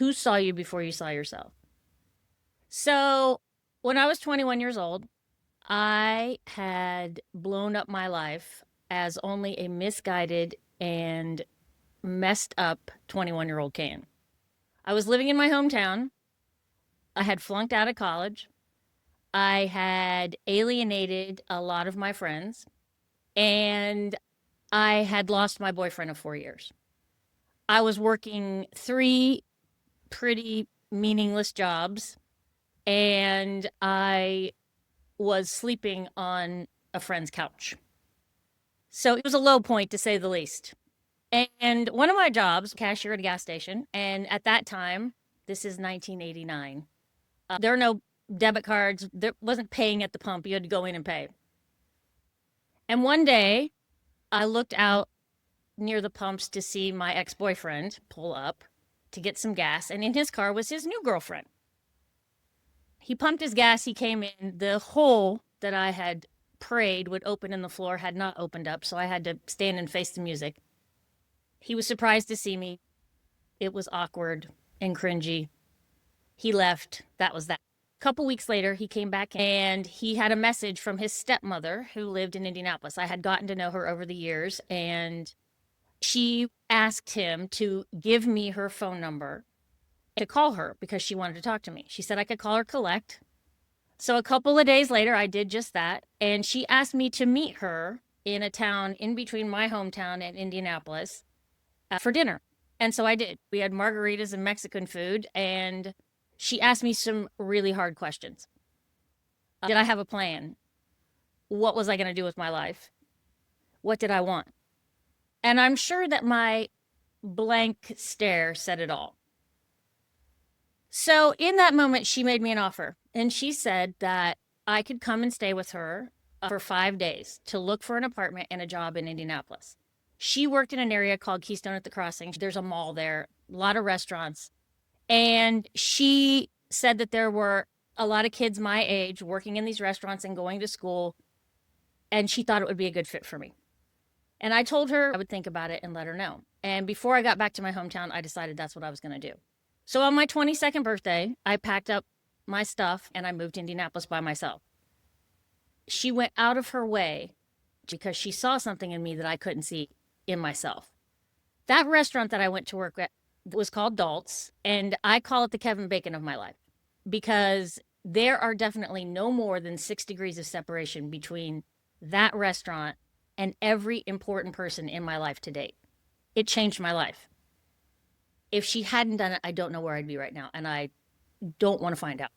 Who saw you before you saw yourself? So when I was 21 years old, I had blown up my life as only a misguided and messed up 21-year-old can. I was living in my hometown. I had flunked out of college. I had alienated a lot of my friends, and I had lost my boyfriend of 4 years. I was working three pretty meaningless jobs, and I was sleeping on a friend's couch. So it was a low point to say the least. And one of my jobs, cashier at a gas station, and at that time, this is 1989. There are no debit cards. There wasn't paying at the pump. You had to go in and pay. And one day, I looked out near the pumps to see my ex-boyfriend pull up to get some gas, and in his car was his new girlfriend. He pumped his gas, he came in. The hole that I had prayed would open in the floor had not opened up, so I had to stand and face the music. He was surprised to see me. It was awkward and cringy. He left. That was that. A couple weeks later, he came back and he had a message from his stepmother who lived in Indianapolis. I had gotten to know her over the years, and she asked him to give me her phone number to call her because she wanted to talk to me. She said I could call her collect. So a couple of days later, I did just that. And she asked me to meet her in a town in between my hometown and Indianapolis for dinner. And so I did. We had margaritas and Mexican food. And she asked me some really hard questions. Did I have a plan? What was I going to do with my life? What did I want? And I'm sure that my blank stare said it all. So in that moment, she made me an offer, and she said that I could come and stay with her for 5 days to look for an apartment and a job in Indianapolis. She worked in an area called Keystone at the Crossing. There's a mall there, a lot of restaurants. And she said that there were a lot of kids my age working in these restaurants and going to school, and she thought it would be a good fit for me. And I told her I would think about it and let her know. And before I got back to my hometown, I decided that's what I was going to do. So on my 22nd birthday, I packed up my stuff and I moved to Indianapolis by myself. She went out of her way because she saw something in me that I couldn't see in myself. That restaurant that I went to work at was called Dalt's, and I call it the Kevin Bacon of my life because there are definitely no more than 6 degrees of separation between that restaurant and every important person in my life to date. It changed my life. If she hadn't done it, I don't know where I'd be right now, and I don't want to find out.